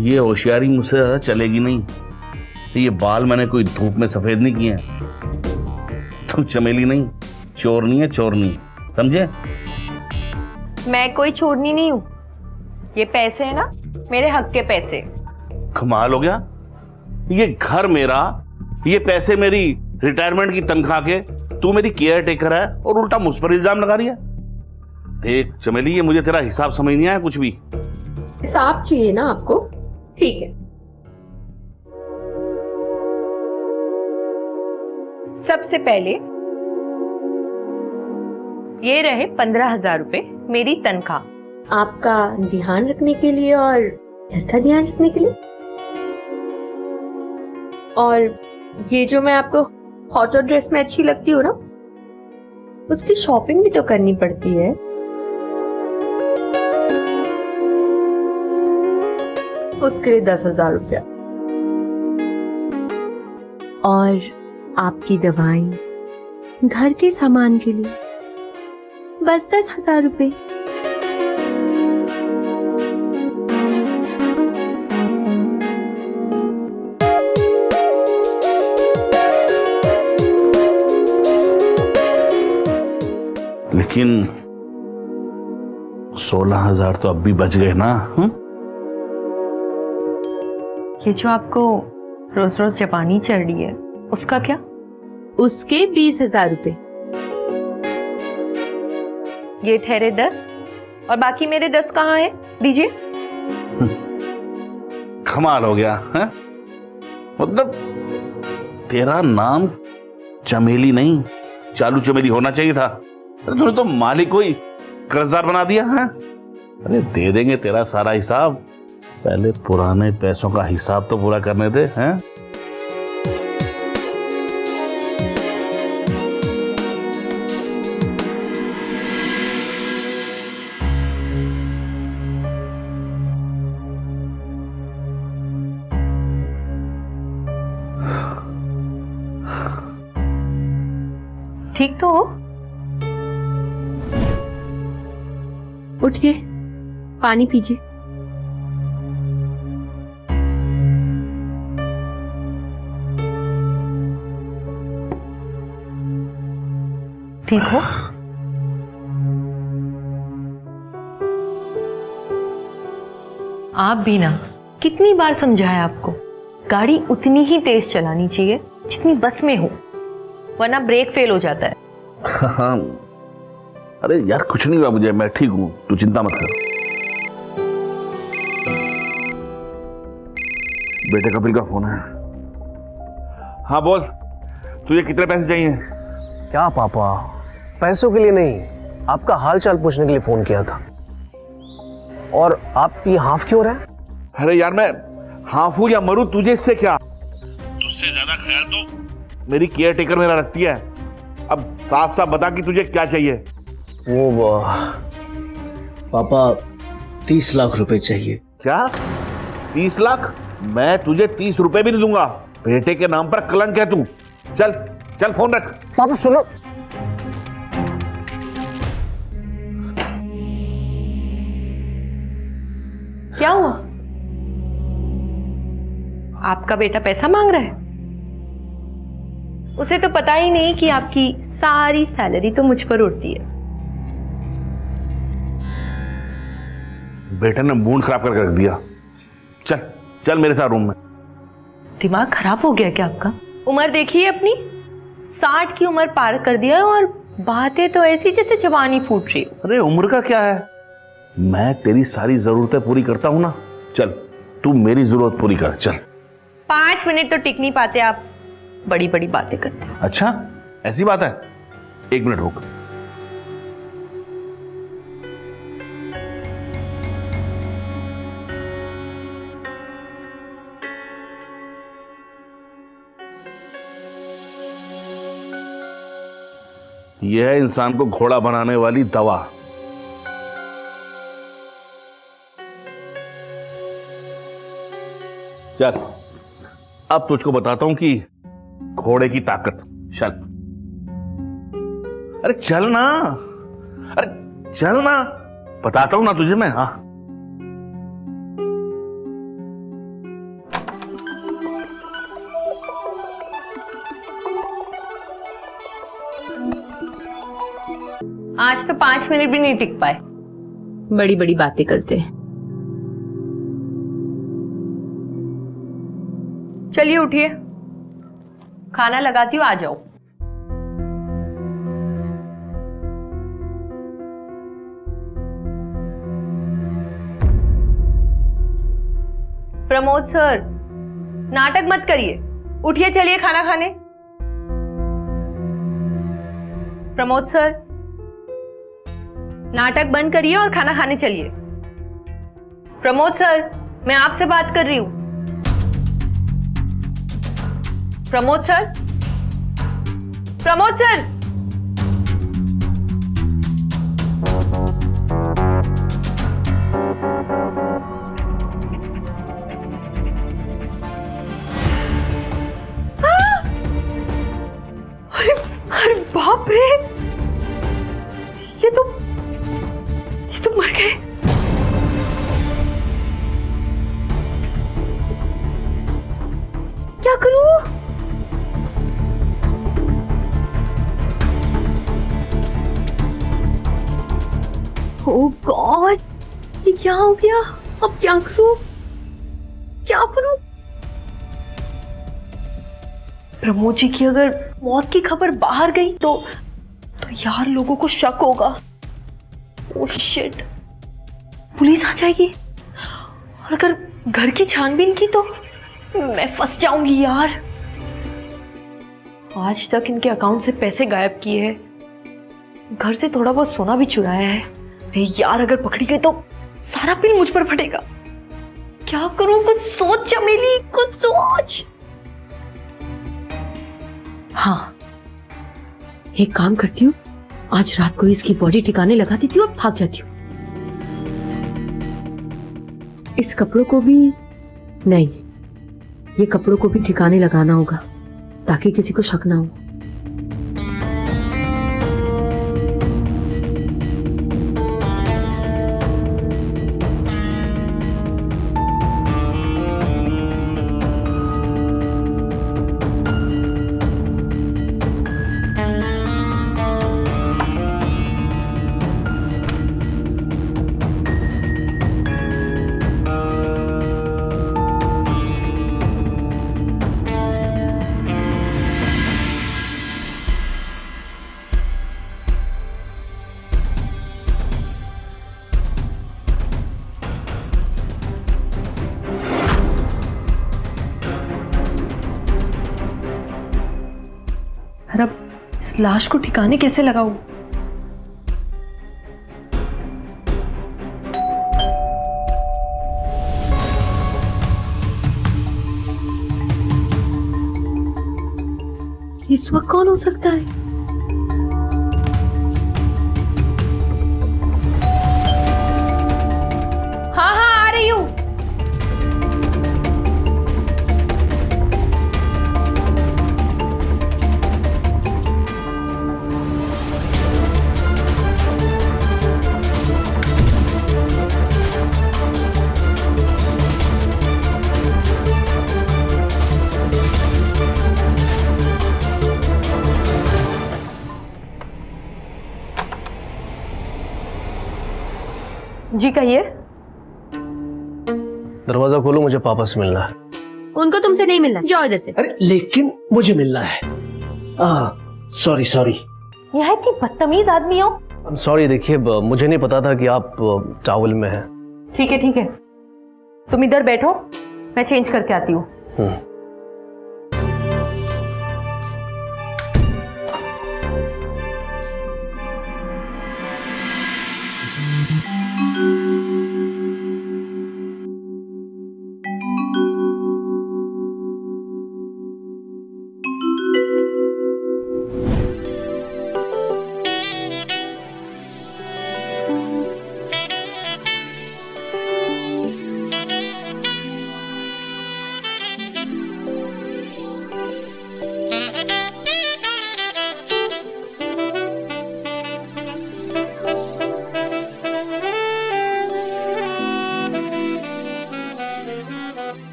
ये होशियारी मुझसे ज्यादा चलेगी नहीं। ये बाल मैंने कोई धूप में सफेद नहीं किए हैं। तू चमेली नहीं, चोरनी है, चोरनी, समझे? मैं कोई चोरनी नहीं हूँ। ये पैसे है ना, मेरे हक के पैसे। कमाल हो गया। ये घर मेरा, ये पैसे मेरी रिटायरमेंट की तनख्वाह के, तू मेरी केयर टेकर है और उल्टा मुझ पर इल्जाम लगा रही है। देख चमेली, ये मुझे तेरा हिसाब समझ नहीं आया कुछ भी। हिसाब चाहिए ना आपको? ठीक है। सबसे पहले ये रहे 15,000 रुपए मेरी तनख्वाह। आपका ध्यान रखने के लिए और घर का ध्यान रखने के लिए। और ये जो मैं आपको हॉट ड्रेस में अच्छी लगती हूँ ना, उसकी शॉपिंग भी तो करनी पड़ती है। उसके लिए 10,000 रुपया। और आपकी दवाएं, घर के सामान के लिए बस 10,000 रुपए। लेकिन 16,000 तो अब भी बच गए ना? ये जो आपको रोज रोज जापानी चढ़ रही है, उसका क्या? उसके 20,000 रुपए। ये ठहरे 10 और बाकी मेरे 10 कहाँ हैं? दीजिए। कमाल हो गया है? मतलब तेरा नाम चमेली नहीं, चालू चमेली होना चाहिए था। तूने तो मालिक को ही कर्जदार बना दिया है। अरे दे देंगे तेरा सारा हिसाब, पहले पुराने पैसों का हिसाब तो पूरा करने दे। हैं? ठीक तो हो? उठिए, पानी पीजिए। ठीक हो? आप भी ना, कितनी बार समझाया आपको, गाड़ी उतनी ही तेज चलानी चाहिए जितनी बस में हो, वरना ब्रेक फेल हो जाता है। हाँ, अरे यार कुछ नहीं हुआ मुझे, मैं ठीक हूँ, तू चिंता मत कर। बेटे कपिल का फोन है। हाँ बोल, तुझे कितने पैसे चाहिए? क्या पापा, पैसों के लिए नहीं, आपका हाल चाल पूछने के लिए फोन किया था। और आप ये हाफ क्यों रहे? अरे यार मैं हाफ हूँ या मरूं, तुझे इससे क्या? तुझसे ज्यादा ख्याल तो मेरी केयर टेकर मेरा रखती है। अब साफ साफ बता कि तुझे क्या चाहिए। वो पापा 30 लाख रुपए चाहिए। क्या 30 लाख? मैं तुझे 30 रुपए भी नहीं दूंगा। बेटे के नाम पर कलंक है तू। चल चल फोन रख। पापा सुनो, क्या हुआ? आपका बेटा पैसा मांग रहा है? उसे तो पता ही नहीं कि आपकी सारी सैलरी तो मुझ पर उड़ती है। बेटे ने मूड खराब करके रख दिया। चल चल मेरे साथ रूम में। दिमाग खराब हो गया क्या आपका? उम्र देखिए अपनी, 60 की उम्र पार कर दिया है और बातें तो ऐसी जैसे जवानी फूट रही हो। अरे उम्र का क्या है, मैं तेरी सारी जरूरतें पूरी करता हूं ना। चल तू मेरी जरूरत पूरी कर। चल 5 मिनट तो टिक नहीं पाते आप, बड़ी बड़ी बातें करते हो। अच्छा ऐसी बात है, 1 मिनट रुक। यह है इंसान को घोड़ा बनाने वाली दवा। चल अब तुझको बताता हूं कि घोड़े की ताकत। चल, अरे चल ना, अरे चल ना, बताता हूं ना तुझे मैं। हाँ, आज तो 5 मिनट भी नहीं टिक पाए। बड़ी बड़ी बातें करते हैं। चलिए उठिए, खाना लगाती हूँ, आ जाओ। प्रमोद सर, नाटक मत करिए, उठिए, चलिए खाना खाने। प्रमोद सर, नाटक बंद करिए और खाना खाने चलिए। प्रमोद सर, मैं आपसे बात कर रही हूं। प्रमोद सर, प्रमोद सर, अरे अरे बाप रे, ये तो मर गए। क्या करूं? ओह गॉड, ये क्या हो गया? अब क्या करूं? क्या करूं? प्रमोद जी की अगर मौत की खबर बाहर गई तो यार लोगों को शक होगा। ओह शिट, पुलिस आ जाएगी और अगर घर की छानबीन की तो मैं फंस जाऊंगी यार। आज तक इनके अकाउंट से पैसे गायब किए हैं, घर से थोड़ा बहुत सोना भी चुराया है। अरे यार, अगर पकड़ी गई तो सारा बिल मुझ पर फटेगा। क्या करूं? कुछ सोच चमेली, कुछ सोच। हाँ, एक काम करती हूँ, आज रात को इसकी बॉडी ठिकाने लगा देती हूँ और भाग जाती हूँ। इस कपड़ों को भी नहीं, ये कपड़ों को भी ठिकाने लगाना होगा ताकि किसी को शक ना हो। अब इस लाश को ठिकाने कैसे लगाऊं? इस वक्त कौन हो सकता है? हाँ हाँ, आ रही हूं। जी कहिए। दरवाजा खोलो, मुझे पापा से मिलना है। उनको तुमसे नहीं मिलना, जाओ इधर से। अरे लेकिन मुझे मिलना है। Sorry sorry. यहाँ इतनी बदतमीज आदमी हो। सॉरी, देखिए मुझे नहीं पता था कि आप ट्रैवल में हैं। ठीक है ठीक है, तुम इधर बैठो, मैं चेंज करके आती हूँ।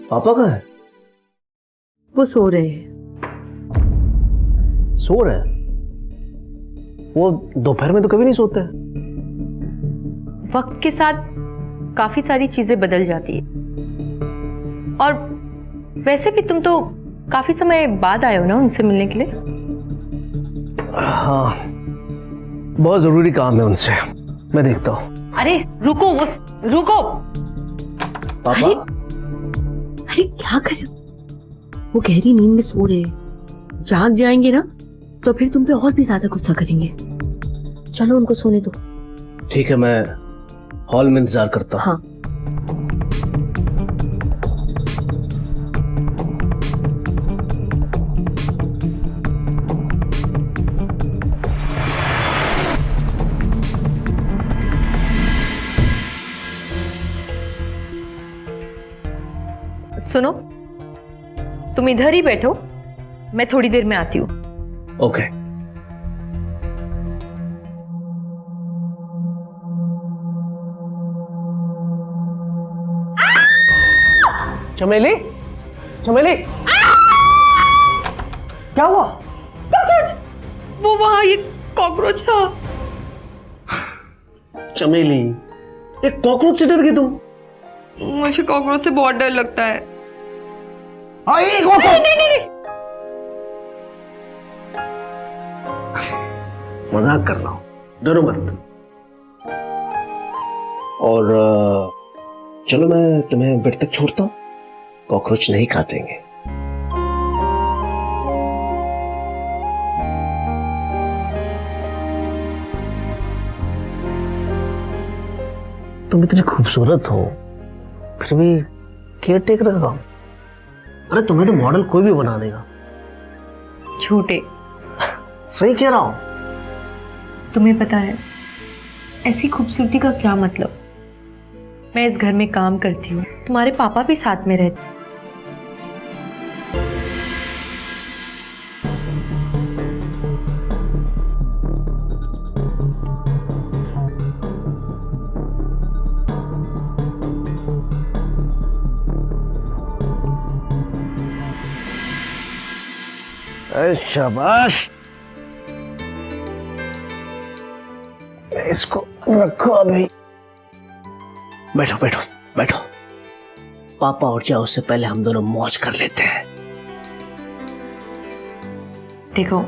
पापा कहाँ है? वो सो रहे हैं। सो रहे हैं? वो दोपहर में तो कभी नहीं सोते हैं। वक्त के साथ काफी सारी चीजें बदल जाती है। और वैसे भी तुम तो काफी समय बाद आए हो ना उनसे मिलने के लिए। हाँ, बहुत जरूरी काम है उनसे, मैं देखता हूँ। अरे रुको, वो रुको। पापा अरे क्या कर रहे हो? वो गहरी नींद में सो रहे हैं। जाग जाएंगे ना तो फिर तुम पे और भी ज्यादा गुस्सा करेंगे। चलो उनको सोने दो। ठीक है, मैं हॉल में इंतजार करता हूँ। हाँ। सुनो, तुम इधर ही बैठो, मैं थोड़ी देर में आती हूँ। ओके। चमेली, चमेली, क्या हुआ? कॉकरोच! वो वहां ये कॉकरोच था। चमेली, एक कॉकरोच से डर गई तुम? मुझे कॉकरोच से बहुत डर लगता है। नहीं। मजाक कर रहा हूं, डरो मत। और चलो मैं तुम्हें बेड तक छोड़ता हूँ, कॉकरोच नहीं काटेंगे। तुम इतनी खूबसूरत हो फिर भी केयर टेकर का काम? अरे तुम्हें तो मॉडल कोई भी बना देगा। झूठे। सही कह रहा हूं। तुम्हें पता है ऐसी खूबसूरती का क्या मतलब? मैं इस घर में काम करती हूँ, तुम्हारे पापा भी साथ में रहते। अरे शाबाश, इसको रखो अभी। बैठो बैठो बैठो, पापा और जाओ उससे पहले हम दोनों मौज कर लेते हैं। देखो,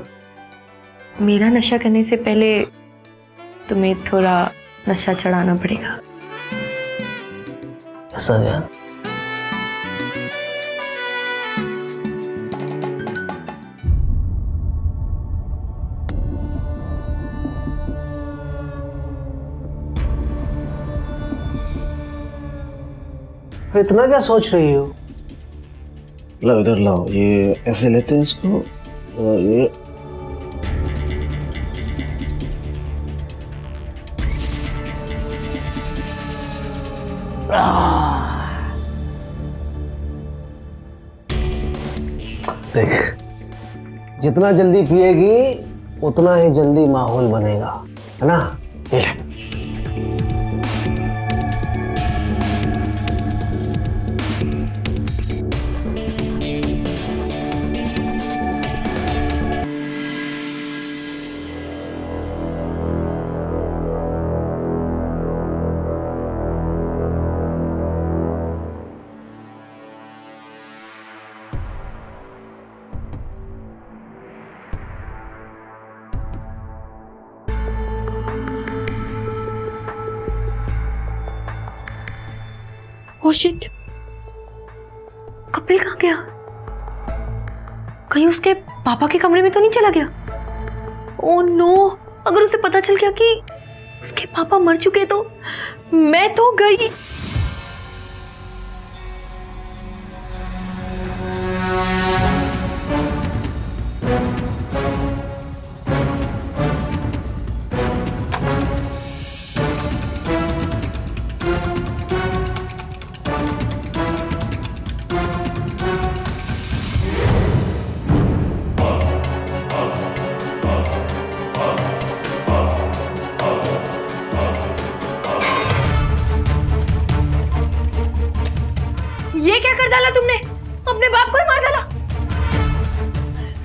मेरा नशा करने से पहले तुम्हें थोड़ा नशा चढ़ाना पड़ेगा। ऐसा क्या? इतना क्या सोच रही हो? लाओ इधर लाओ, ये ऐसे लेते हैं इसको, और ये देख, जितना जल्दी पिएगी उतना ही जल्दी माहौल बनेगा, है ना? ये ले। ओह शिट, कपिल कहाँ गया? कहीं उसके पापा के कमरे में तो नहीं चला गया? ओह नो, अगर उसे पता चल गया कि उसके पापा मर चुके तो मैं तो गई। कर डाला तुमने? अपने बाप को ही मार डाला।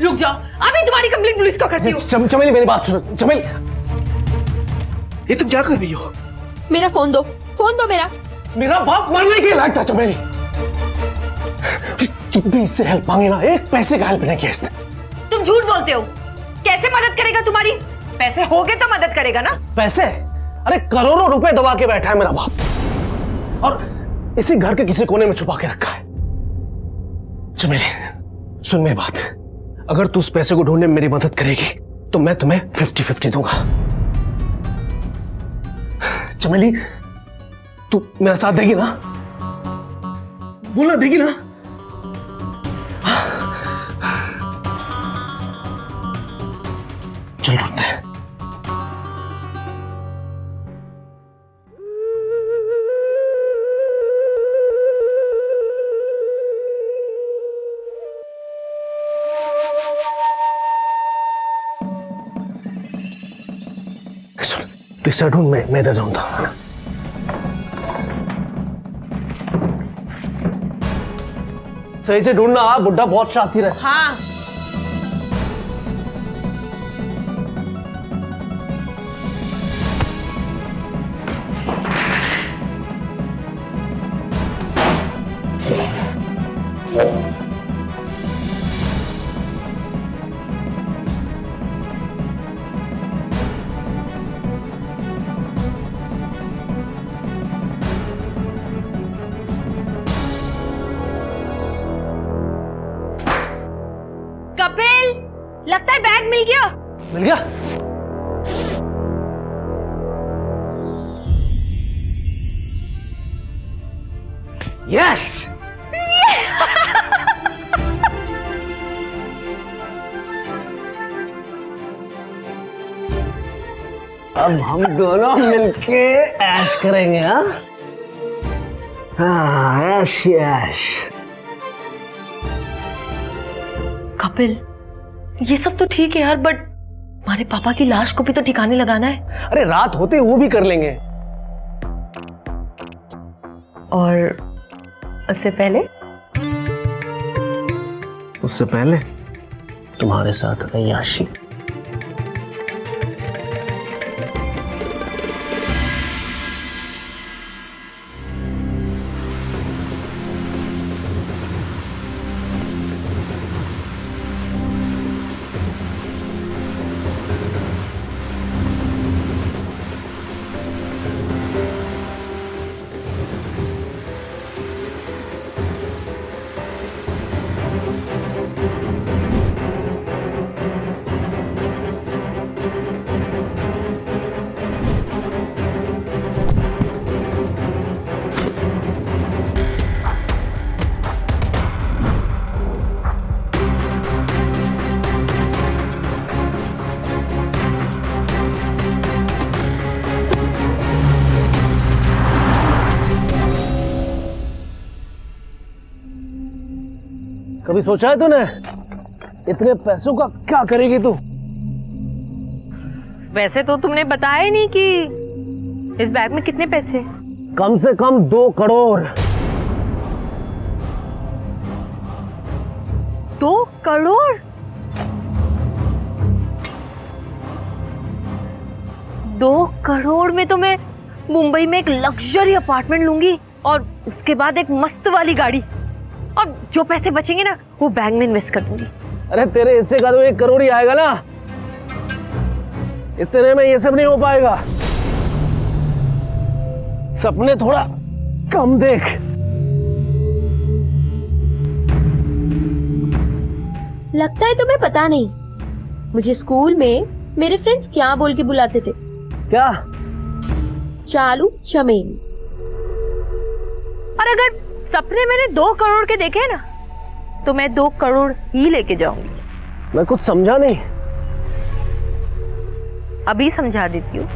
रुक जाओ, अभी तुम्हारी कंप्लेंट पुलिस को करती हूँ। चमेली मेरी बात सुनो। चमेली, ये तुम क्या कर रही हो? मेरा फोन दो मेरा। मेरा बाप मरने के लायक था चमेली। जब भी इससे हेल्प मांगे ना, एक पैसे का हेल्प नहीं किया इसने। तुम झूठ बोलते हो। कैसे मदद करेगा तुम्हारी? पैसे होगे तो मदद करेगा ना। पैसे? अरे करोड़ों रुपए दबा के बैठा है मेरा बाप, और इसी घर के किसी कोने में छुपा के रखा है। चमेली सुन मेरी बात, अगर तू उस पैसे को ढूंढने में मेरी मदद करेगी तो मैं तुम्हें 50-50 दूंगा। चमेली तू मेरा साथ देगी ना? बोलना देगी ना? चल ढूंढते हैं। सुन, तू इसे ढूंढ, मैं इधर जाऊंगा, है ना? सही से ढूंढना, बुड्ढा बहुत शातिर है। हाँ, कपिल, लगता है बैग मिल गया। मिल गया? यस। अब हम दोनों मिलके ऐश करेंगे। हाँ, ऐश ऐश। कपिल, ये सब तो ठीक है यार, बट हमारे पापा की लाश को भी तो ठिकाने लगाना है। अरे रात होते वो भी कर लेंगे। और उससे पहले? उससे पहले तुम्हारे साथ अय्याशी। कभी सोचा है तूने इतने पैसों का क्या करेगी तू? वैसे तो तुमने बताया ही नहीं कि इस बैग में कितने पैसे। कम से कम 2 करोड़। 2 करोड़? 2 करोड़ में तो मैं मुंबई में एक लग्जरी अपार्टमेंट लूंगी और उसके बाद एक मस्त वाली गाड़ी, और जो पैसे बचेंगे ना वो बैंक में इन्वेस्ट कर दूंगी। अरे तेरे हिस्से का तो 1 करोड़ ही आएगा ना, इतने में ये सब नहीं हो पाएगा। सपने थोड़ा कम देख। लगता है तुम्हें पता नहीं मुझे स्कूल में मेरे फ्रेंड्स क्या बोल के बुलाते थे। क्या? चालू चमेली। और अगर सपने मैंने 2 करोड़ के देखे ना तो मैं 2 करोड़ ही लेके जाऊंगी। मैं कुछ समझा नहीं। अभी समझा देती हूँ।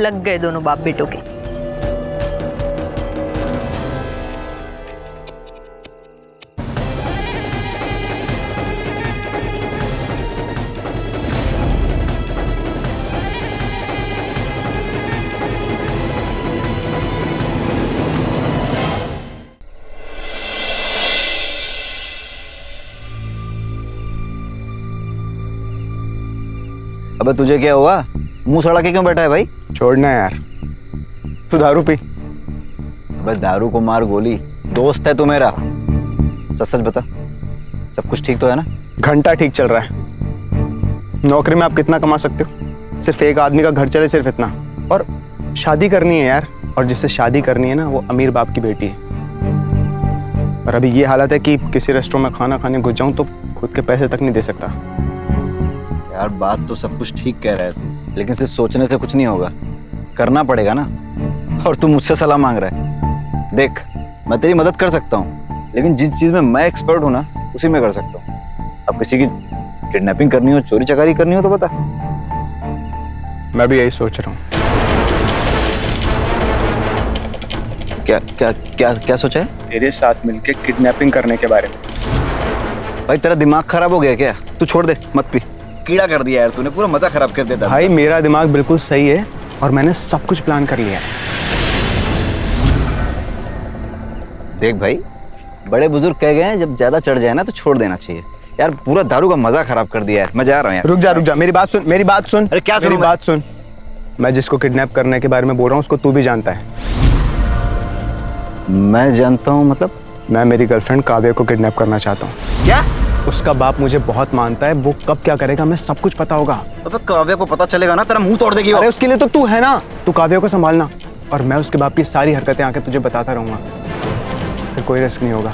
लग गए दोनों बाप बेटों के। अबे तुझे क्या हुआ? मुंह सड़ा के क्यों बैठा है भाई? छोड़ना यार, तू दारू पी। अबे दारू को मार गोली, दोस्त है तू मेरा। सच सच बता, सब कुछ ठीक तो है ना? घंटा ठीक चल रहा है। नौकरी में आप कितना कमा सकते हो? सिर्फ एक आदमी का घर चले सिर्फ इतना। और शादी करनी है यार, और जिससे शादी करनी है ना वो अमीर बाप की बेटी है। और अभी ये हालत है कि किसी रेस्टोरेंट में खाना खाने घुस जाऊं तो खुद के पैसे तक नहीं दे सकता। यार बात तो सब कुछ ठीक कह रहा है तू, लेकिन सिर्फ सोचने से कुछ नहीं होगा, करना पड़ेगा ना। और तू मुझसे सलाह मांग रहा है। देख, मैं तेरी मदद कर सकता हूँ, लेकिन जिस चीज में मैं एक्सपर्ट हूँ ना उसी में कर सकता हूँ। अब किसी की किडनैपिंग करनी हो, चोरी चकारी करनी हो तो बता। मैं भी यही सोच रहा हूँ। क्या क्या क्या क्या सोचा है? तेरे साथ मिलके किडनैपिंग करने के बारे में। भाई तेरा दिमाग खराब हो गया क्या? तू छोड़ दे, मत पी। कीड़ा कर दिया यार तूने, पूरा मजा खराब कर देता। भाई मेरा दिमाग बिल्कुल सही है और मैंने सब कुछ प्लान कर लिया है। देख भाई, बड़े बुजुर्ग कह गए हैं जब ज्यादा चढ़ जाए ना तो छोड़ देना चाहिए। यार पूरा दारू का मजा खराब कर दिया है। मैं जा रहा हूँ यार। रुक जा, मेरी बात सुन, मेरी बात सुन। अरे क्या मेरी सुनूं बात सुन। मैं जिसको किडनैप करने के बारे में बोल रहा हूँ उसको तू भी जानता है। मैं जानता हूँ मतलब? मैं मेरी गर्लफ्रेंड काव्या को किडनैप करना चाहता हूँ। क्या? उसका बाप मुझे बहुत मानता है, वो कब क्या करेगा मैं सब कुछ पता होगा। अबे काव्या को पता चलेगा ना तेरा मुंह तोड़ देगी वो। अरे उसके लिए तो तू है ना, तू काव्या को संभालना और मैं उसके बाप की सारी हरकतें आके तुझे बताता रहूंगा। फिर कोई रिस्क नहीं होगा।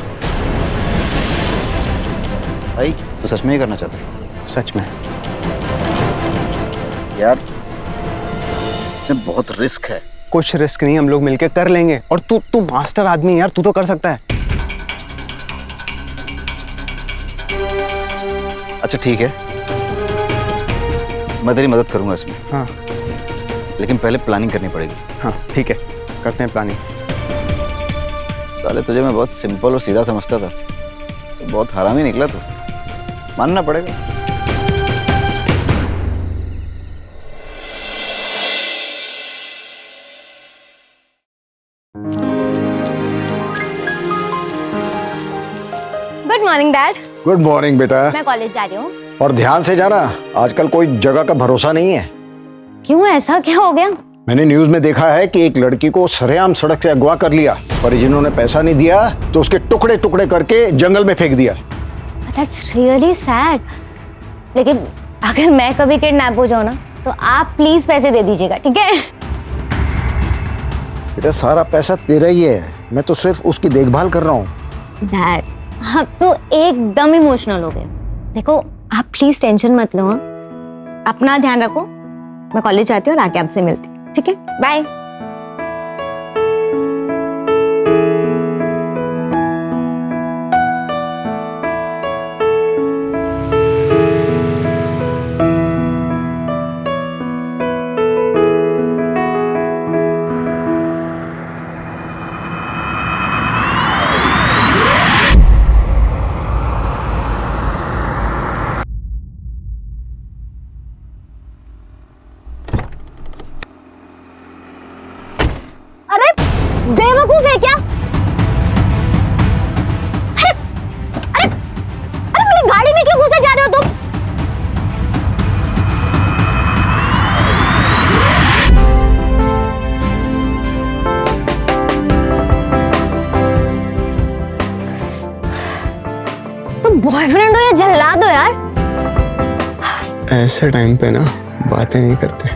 भाई तू सच में ही करना चाहता है? सच में यार इसमें बहुत रिस्क है। कुछ रिस्क नहीं, हम लोग मिलके कर लेंगे। और तू मास्टर आदमी है यार, तू तो कर सकता है। अच्छा ठीक है, मैं तेरी मदद करूंगा इसमें। हाँ लेकिन पहले प्लानिंग करनी पड़ेगी। हाँ ठीक है, करते हैं प्लानिंग। साले तुझे मैं बहुत सिंपल और सीधा समझता था, तो बहुत हरामी निकला तू, मानना पड़ेगा। Good morning dad. Good morning बेटा। मैं कॉलेज जा रही हूँ। और ध्यान से जाना, आजकल कोई जगह का भरोसा नहीं है। क्यों, ऐसा क्या हो गया? मैंने न्यूज में देखा है कि एक लड़की को सरेआम सड़क से अगवा कर लिया, परिजनों ने पैसा नहीं दिया तो उसके टुकड़े टुकड़े करके जंगल में फेंक दिया। That's really sad. लेकिन अगर मैं कभी किडनैप हो जाऊँ ना तो आप प्लीज पैसे दे दीजिएगा, ठीक है? बेटा सारा पैसा तेरा ही है, मैं तो सिर्फ उसकी देखभाल कर रहा हूँ। डैड आप तो एकदम इमोशनल हो गए। देखो आप प्लीज टेंशन मत लो, हाँ? अपना ध्यान रखो। मैं कॉलेज जाती हूँ और आके आपसे मिलती हूँ, ठीक है? बाय। अरे बेवकूफ है क्या? अरे अरे अरे मेरी गाड़ी में क्यों घुसे जा रहे हो तुम? तुम बॉयफ्रेंड हो या जल्लाद हो यार? ऐसे टाइम पे ना बातें नहीं करते।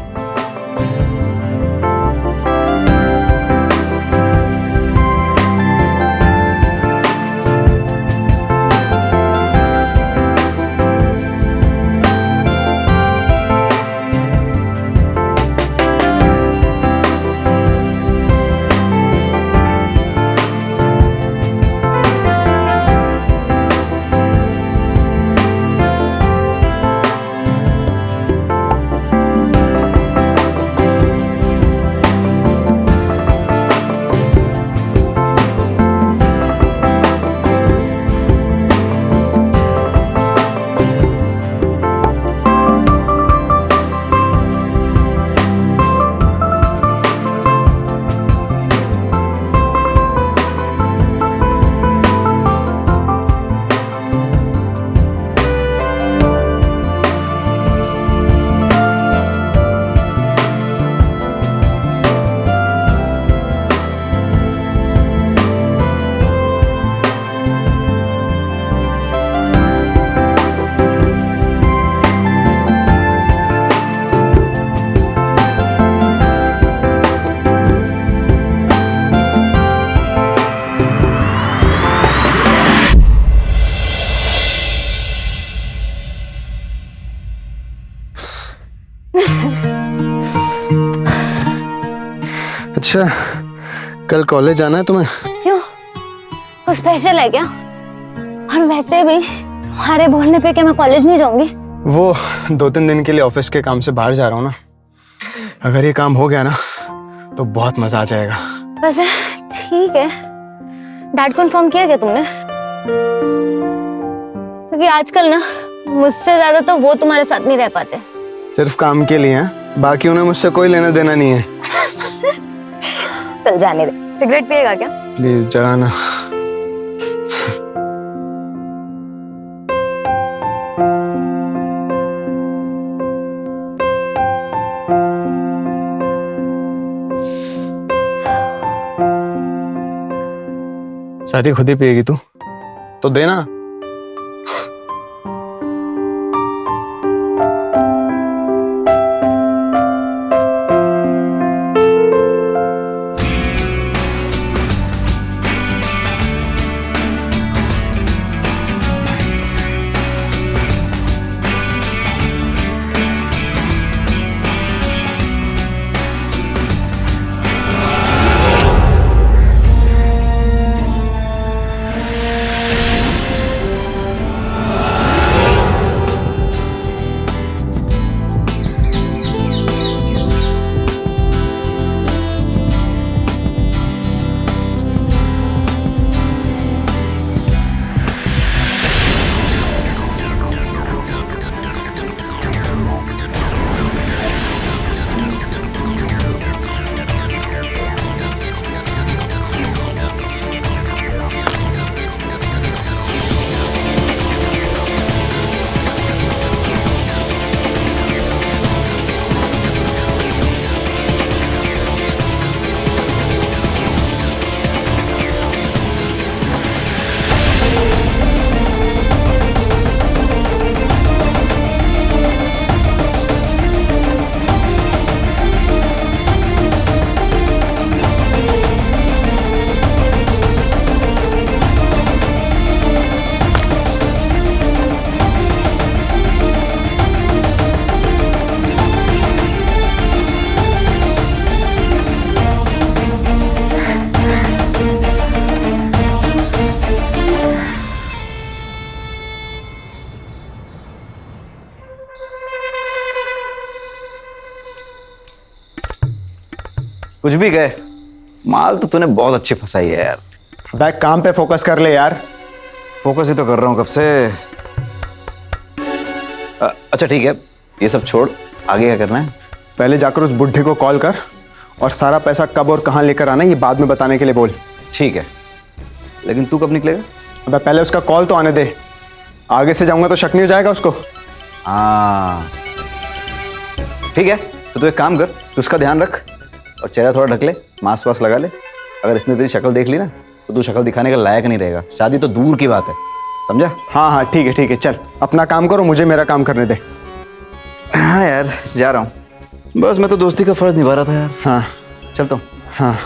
अच्छा, कल कॉलेज जाना है तुम्हें? क्यों, कुछ स्पेशल है क्या? और वैसे भी हमारे बोलने पे क्या मैं कॉलेज नहीं जाऊंगी? वो 2-3 दिन के लिए ऑफिस के काम से बाहर जा रहा हूँ ना। अगर ये काम हो गया ना तो बहुत मजा आ जाएगा। वैसे ठीक है, डैड को इन्फॉर्म किया क्या तुमने? क्योंकि आजकल ना मुझसे ज्यादा तो वो तुम्हारे साथ नहीं रह पाते। सिर्फ काम के लिए हैं, बाकी उन्हें मुझसे कोई लेना देना नहीं है। चल जाने दे। सिगरेट पिएगा क्या? प्लीज जरा ना। सारी खुद ही पिएगी तू तो देना। कुछ भी कहे, माल तो तूने बहुत अच्छी फंसाई है यार। बैक काम पे फोकस कर ले यार। फोकस ही तो कर रहा हूँ कब से। अच्छा ठीक है, ये सब छोड़, आगे क्या करना है? पहले जाकर उस बुढ़े को कॉल कर और सारा पैसा कब और कहाँ लेकर आना है ये बाद में बताने के लिए बोल। ठीक है, लेकिन तू कब निकलेगा? अबे पहले उसका कॉल तो आने दे, आगे से जाऊंगा तो शक नहीं हो जाएगा उसको। हाँ ठीक है, तो तू एक काम कर, तू उसका ध्यान रख और चेहरा थोड़ा ढक ले, मास्क वास्क लगा ले। अगर इसने तेरी शक्ल देख ली ना तो तू शक्ल दिखाने का लायक नहीं रहेगा। शादी तो दूर की बात है, समझा? हाँ हाँ ठीक है, चल अपना काम करो, मुझे मेरा काम करने दे। हाँ यार जा रहा हूँ, बस मैं तो दोस्ती का फर्ज निभा रहा था यार। हाँ चलता हूँ। हाँ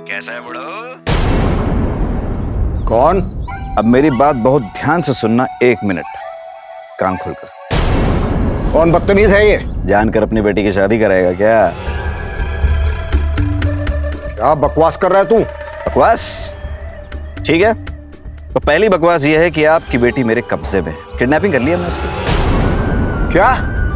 कैसा है बड़ो? कौन? अब मेरी बात बहुत ध्यान से सुनना, 1 मिनट कान खोलकर। कौन बदतमीज है ये? जानकर अपनी बेटी की शादी कराएगा क्या? क्या बकवास कर रहा है तू? बकवास? ठीक है, तो पहली बकवास यह है कि आपकी बेटी मेरे कब्जे में। किडनैपिंग कर लिया मैं उसकी। क्या?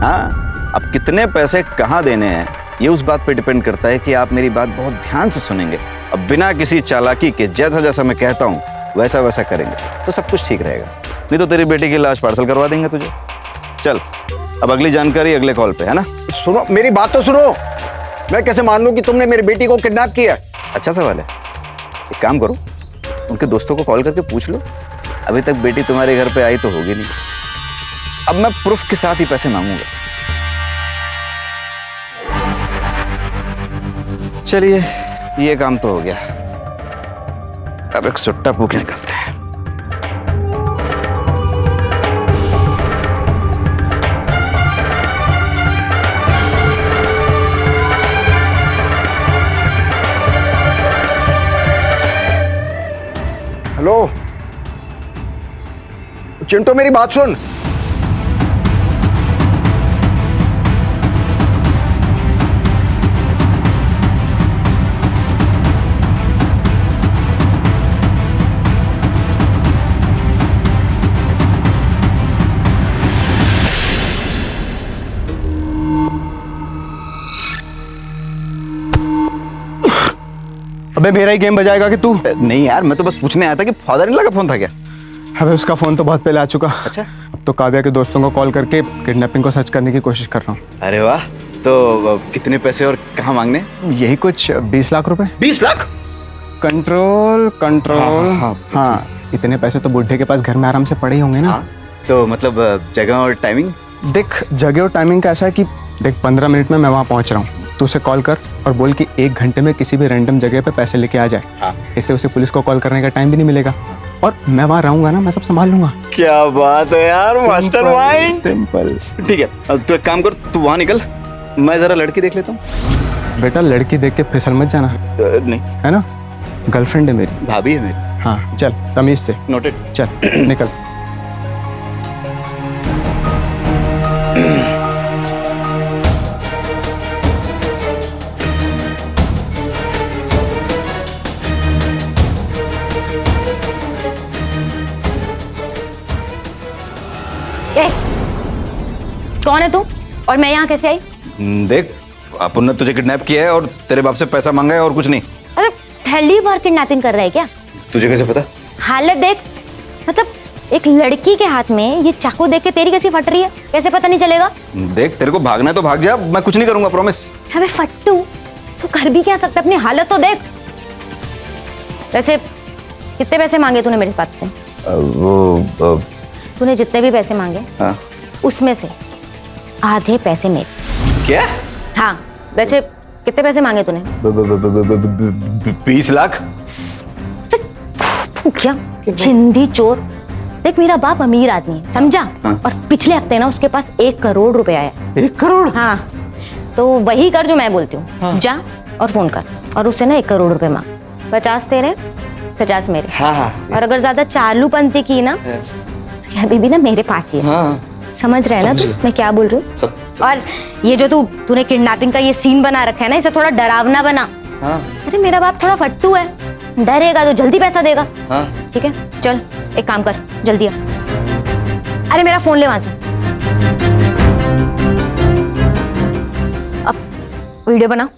हाँ, अब कितने पैसे कहाँ देने हैं ये उस बात पे डिपेंड करता है कि आप मेरी बात बहुत ध्यान से सुनेंगे। अब बिना किसी चालाकी के जैसा जैसा मैं कहता हूँ वैसा वैसा करेंगे तो सब कुछ ठीक रहेगा, नहीं तो तेरी बेटी की लाश पार्सल करवा देंगे तुझे। चल, अब अगली जानकारी अगले कॉल पे, है ना? सुनो, मेरी बात तो सुनो। मैं कैसे मान लूं कि तुमने मेरी बेटी को किडनैप किया? अच्छा सवाल है। एक काम करो, उनके दोस्तों को कॉल करके पूछ लो। अभी तक बेटी तुम्हारे घर पे आई तो होगी नहीं। अब मैं प्रूफ के साथ ही पैसे मांगूंगा। चलिए, ये काम तो हो गया। अब एक सुट्टा पूके निकलते हैं। चिंटू मेरी बात सुन। अबे मेरा ही गेम बजाएगा कि तू? नहीं यार, मैं तो बस पूछने आया था कि फादर इन लॉ का फोन था क्या? अबे उसका फोन तो बहुत पहले आ चुका। अच्छा। अब तो काव्या के दोस्तों को कॉल करके किडनैपिंग को सर्च करने की कोशिश कर रहा हूँ। अरे वाह, तो कितने पैसे और कहाँ मांगने? यही कुछ 20 लाख रुपए। 20 लाख? Control control. हाँ, हाँ, इतने पैसे तो बुढ़े के पास घर में आराम से पड़े ही होंगे ना। हाँ, तो मतलब जगह और टाइमिंग? देख, जगह और टाइमिंग का ऐसा है कि देख 15 मिनट में मैं वहाँ पहुँच रहा हूँ। तू उसे कॉल कर और बोल कि 1 घंटे में किसी भी रैंडम जगह पे पैसे लेके आ जाए। हाँ। इससे उसे पुलिस को कॉल करने का टाइम भी नहीं मिलेगा और मैं वहाँ रहूंगा ना, मैं सब संभाल लूंगा। क्या बात है यार, मास्टरमाइंड। सिंपल। ठीक है, अब तू एक काम कर, तू वहाँ निकल, मैं जरा लड़की देख लेता हूँ। बेटा लड़की देख के फिसल मत जाना, नहीं, है ना? गर्लफ्रेंड है मेरी। भाभी है मेरी। हाँ चल, तमीज से। नोटेड। चल निकल। ए, कौन है तू और मैं यहाँ कैसे आई? देख, अपन ने तुझे किडनैप किया है और तेरे बाप से पैसा मांगा है और कुछ नहीं। अरे पहली बार किडनैपिंग कर रहा है क्या? तुझे कैसे पता? हालत देख, मतलब एक लड़की के हाथ में ये चाकू देख के तेरी कैसी फट रही है, कैसे पता नहीं चलेगा? देख, तेरे को भागना है तो भाग जा, मैं कुछ नहीं करूंगा, प्रॉमिस। अबे फट्टू, तू कर भी क्या सकता है? अपनी हालत तो देख। वैसे कितने पैसे मांगे तूने मेरे पास से? तूने जितने भी पैसे मांगे, हाँ। उसमें से आधे पैसे मेरे। क्या? हाँ, वैसे कितने पैसे मांगे तूने? 20 लाख? क्या चिंदी चोर। देख, मेरा बाप अमीर आदमी है, समझा? हाँ। और पिछले हफ्ते ना उसके पास 1 करोड़ रुपए आया। 1 करोड़? हाँ, तो वही कर जो मैं बोलती हूँ। हाँ। जा और फोन कर और उससे ना 1 करोड़ रुपए मांग। 50 तेरे, 50 मेरे। हाँ हाँ। और अगर ज्यादा चालूपंती की ना तो ये अभी भी ना मेरे पास ही है। हाँ। समझ रहे हैं ना तू मैं क्या बोल रही हूँ? सब। और ये जो तूने किडनैपिंग का ये सीन बना रखा है ना, इसे थोड़ा डरावना बना। हाँ। अरे मेरा बाप थोड़ा फट्टू है, डरेगा तो जल्दी पैसा देगा। हाँ। ठीक है, चल एक काम कर, जल्दी आ। अरे मेरा फोन ले वहां से। अब वीडियो बना।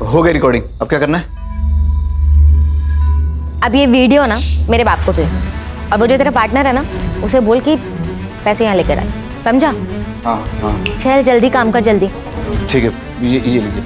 हो गई रिकॉर्डिंग, अब क्या करना है? अब ये वीडियो ना मेरे बाप को दे और वो जो तेरा पार्टनर है ना उसे बोल कि पैसे यहाँ लेकर आए, समझा? हाँ हाँ चल जल्दी काम कर, जल्दी। ठीक है, ये लीजिए।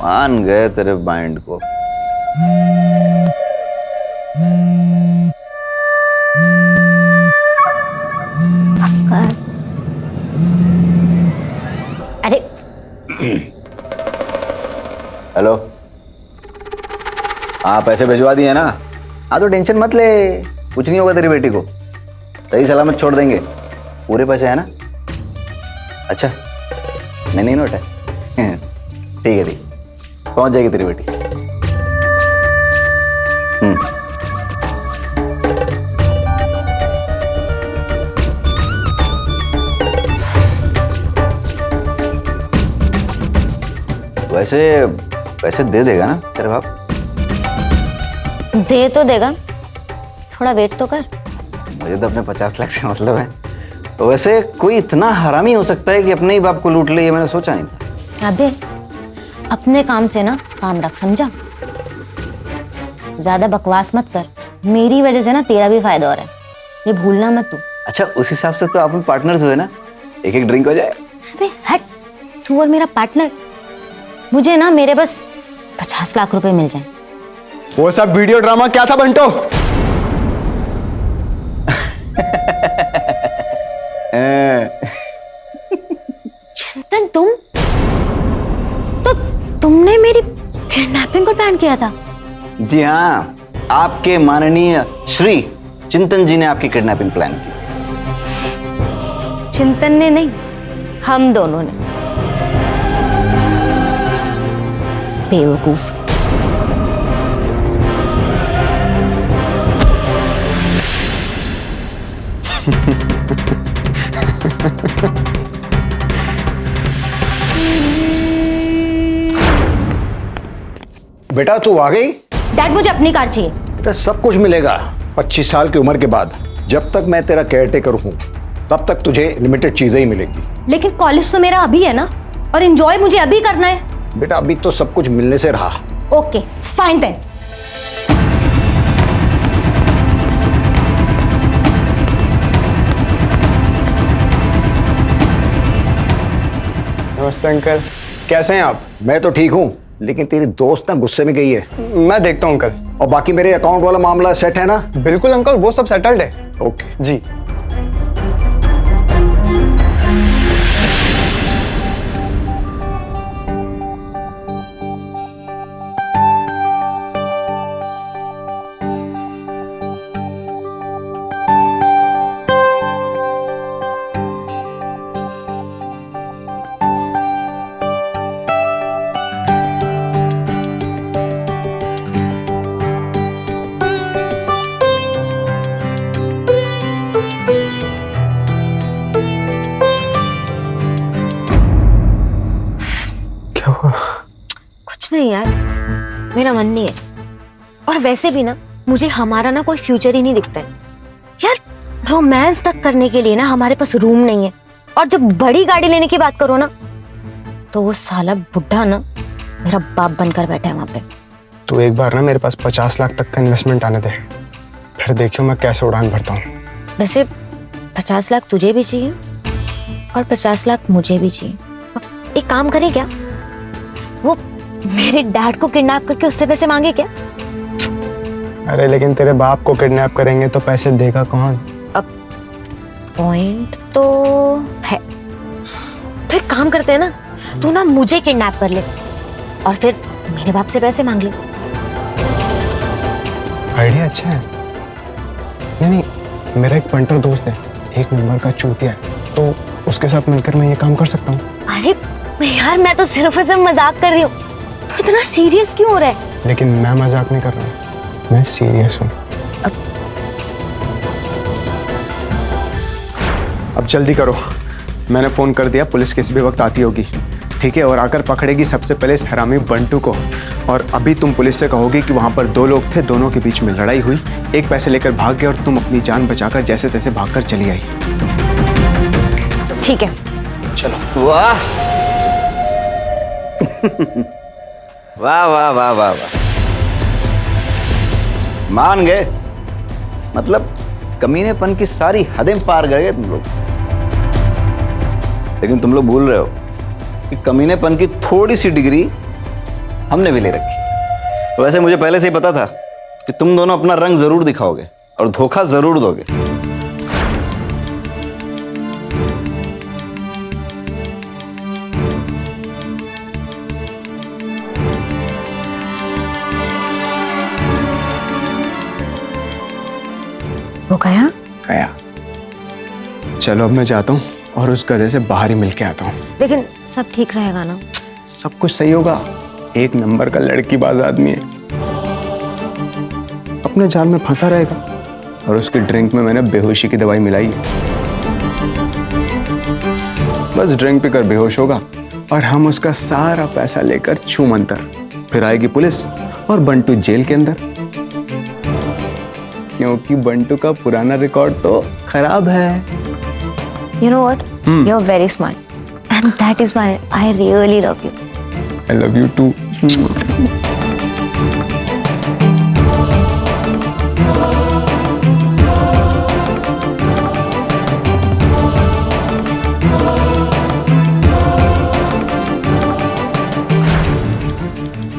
मान गए तेरे माइंड को। अरे हेलो, हाँ पैसे भिजवा दिए ना? हाँ तो टेंशन मत ले, कुछ नहीं होगा तेरी बेटी को, सही सलामत छोड़ देंगे। पूरे पैसे है ना? अच्छा, नहीं नोट है। ठीक है, ठीक, पहुंच जाएगी तेरी बेटी। वैसे पैसे दे देगा ना तेरे बाप? दे तो देगा, थोड़ा वेट तो कर। मुझे तो अपने 50 लाख से मतलब है। तो वैसे कोई इतना हरामी हो सकता है कि अपने ही बाप को लूट ले, ये मैंने सोचा नहीं था। अबे अपने काम से ना काम रख, समझा? ज्यादा बकवास मत कर, मेरी वजह से ना तेरा भी फायदा हो रहा है, ये भूलना मत तू। अच्छा, उस हिसाब से तो आप पार्टनर्स हुए ना, एक एक ड्रिंक हो जाए। अबे हट, तू और मेरा पार्टनर। मुझे ना मेरे बस 50 लाख रुपए मिल जाए। वो सब वीडियो ड्रामा क्या था बंटो? चिंतन, तुमने मेरी किडनैपिंग को प्लान किया था? जी हाँ, आपके माननीय श्री चिंतन जी ने आपकी किडनैपिंग प्लान की। चिंतन ने नहीं, हम दोनों ने। बेवकूफ। बेटा तू आ गई? डैड मुझे अपनी कार चाहिए। तो सब कुछ मिलेगा 25 साल की उम्र के बाद। जब तक मैं तेरा केयरटेकर हूँ तब तक तुझे लिमिटेड चीजें ही मिलेंगी। लेकिन कॉलेज तो मेरा अभी है ना, और एंजॉय मुझे अभी करना है। बेटा अभी तो सब कुछ मिलने से रहा। Okay fine then. नमस्ते अंकल, कैसे हैं आप? मैं तो ठीक हूँ, लेकिन तेरी दोस्त ना गुस्से में गई है। मैं देखता हूँ अंकल। और बाकी मेरे अकाउंट वाला मामला सेट है ना? बिल्कुल अंकल, वो सब सेटल्ड है। ओके जी। कुछ नहीं यार, मेरा मन नहीं है। और वैसे भी ना मुझे हमारा ना कोई फ्यूचर ही नहीं दिखता है यार। रोमांस तक करने के लिए ना हमारे पास रूम नहीं है, और जब बड़ी गाड़ी लेने की बात करो ना तो वो साला बुढ़ा ना मेरा बाप बनकर बैठा है वहां पे। तो एक बार ना मेरे पास 50 लाख तक का इन्वेस्टमेंट आने दे, फिर देखियो मैं कैसे उड़ान भरता हूँ। वैसे 50 लाख तुझे भी चाहिए और 50 लाख मुझे भी चाहिए। एक काम करे क्या, वो मेरे डैड को किडनैप करके उससे पैसे मांगे क्या? अरे लेकिन तेरे बाप को किडनैप करेंगे तो पैसे देगा कौन? अब पॉइंट तो है। तो एक काम करते हैं ना, तू ना मुझे किडनैप कर ले और फिर मेरे बाप से पैसे मांग ले। आइडिया अच्छा है। नहीं, मेरा एक पंटर दोस्त है, एक नंबर का चूतिया है, तो उसके साथ मिलकर मैं ये काम कर सकता हूँ। अरे यार, मैं तो सिर्फ और सिर्फ मजाक कर रही हूँ, तो इतना सीरियस क्यों हो रहा है? लेकिन मैं मजाक नहीं कर रहा हूँ, मैं सीरियस हूँ। अब जल्दी करो, मैंने फोन कर दिया, पुलिस किसी भी वक्त आती होगी, ठीक है? और आकर पकड़ेगी सबसे पहले इस हरामी बंटू को। और अभी तुम पुलिस से कहोगी कि वहां पर 2 लोग थे, दोनों के बीच में लड़ाई हुई, एक पैसे लेकर भाग गया और तुम अपनी जान बचाकर जैसे तैसे भागकर चली आई। ठीक है, चलो। वाह वाह वाह वाह वाह वाह, मान गए। मतलब कमीनेपन की सारी हदें पार कर गए तुम लोग। लेकिन तुम लोग भूल रहे हो कि कमीनेपन की थोड़ी सी डिग्री हमने भी ले रखी। वैसे मुझे पहले से ही पता था कि तुम दोनों अपना रंग जरूर दिखाओगे और धोखा जरूर दोगे। वो गया? गया। चलो अब मैं जाता हूँ और उस गधे से बाहर ही मिलके आता हूँ। लेकिन सब ठीक रहेगा ना? सब कुछ सही होगा, एक नंबर का लड़कीबाज आदमी है, अपने जाल में फंसा रहेगा। और उसकी ड्रिंक में मैंने बेहोशी की दवाई मिलाई है, बस ड्रिंक पीकर बेहोश होगा और हम उसका सारा पैसा लेकर छू मंतर। फिर आएगी पुलिस और बंटू जेल के अंदर। क्योंकि बंटू का पुराना रिकॉर्ड तो खराब है। You know what? You're very smart. And that is why I really love you. I love you too.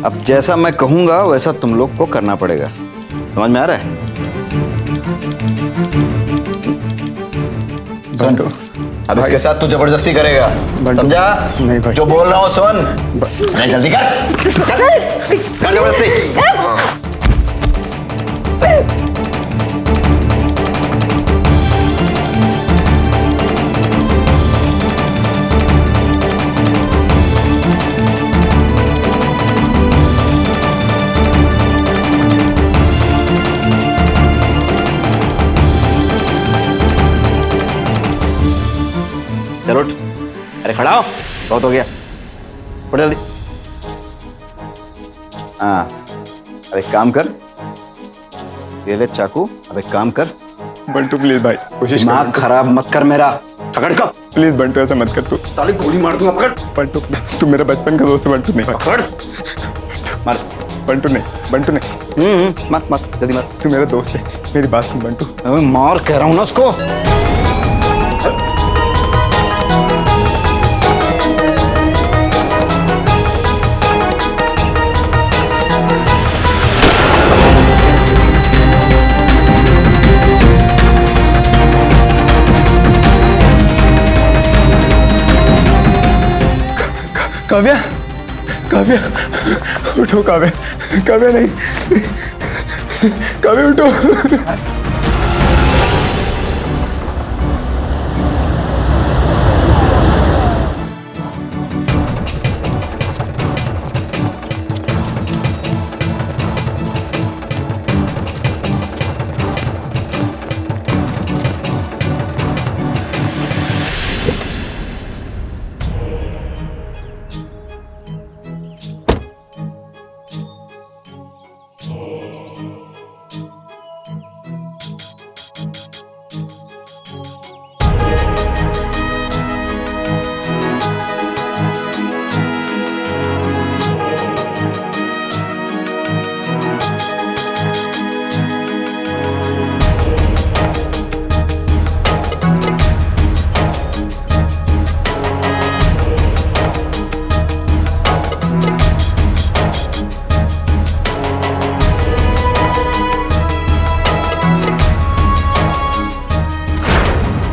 अब जैसा मैं कहूंगा वैसा तुम लोग को करना पड़ेगा, समझ में आ रहा है? बंटू, अब इसके साथ तू जबरदस्ती करेगा, बंटू, समझा? नहीं भाई। जो बोल रहा हूँ सुन। नहीं, जल्दी कर जबरदस्ती। चलो उठ, अरे खड़ा हो, बहुत हो गया, उठ जल्दी। हाँ, अब एक काम कर, ये ले चाकू, अब एक काम कर। बंटू प्लीज भाई, कोशिश कर। दिमाग खराब मत कर मेरा, पकड़ को। प्लीज बंटू, ऐसा मत कर तू। साली गोली मार दूंगा, पकड़। बंटू, तू मेरा बचपन का दोस्त है बंटू। नहीं पकड़, मार। बंटू नहीं, बंटू नहीं, मत मत, जल्दी मार। तू मेरा दोस्त है, मेरी बात सुन बंटू। अबे मार कह रहा हूँ ना उसको। काव्या, काव्या उठो, काव्या, काव्या नहीं, काव्या उठो।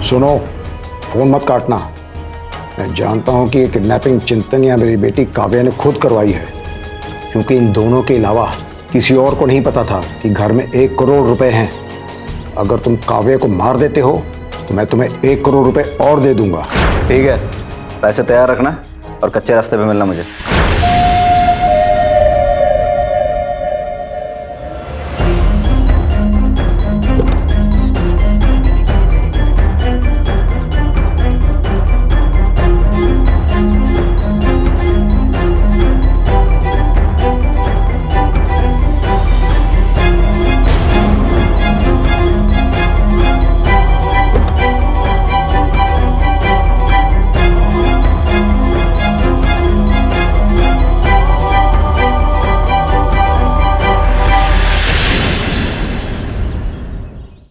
सुनो, फोन मत काटना। मैं जानता हूं कि ये किडनैपिंग चिंतन या मेरी बेटी काव्या ने खुद करवाई है, क्योंकि इन दोनों के अलावा किसी और को नहीं पता था कि घर में 1 करोड़ रुपए हैं। अगर तुम काव्या को मार देते हो तो मैं तुम्हें 1 करोड़ रुपए और दे दूंगा। ठीक है, पैसे तैयार रखना और कच्चे रास्ते पे मिलना मुझे।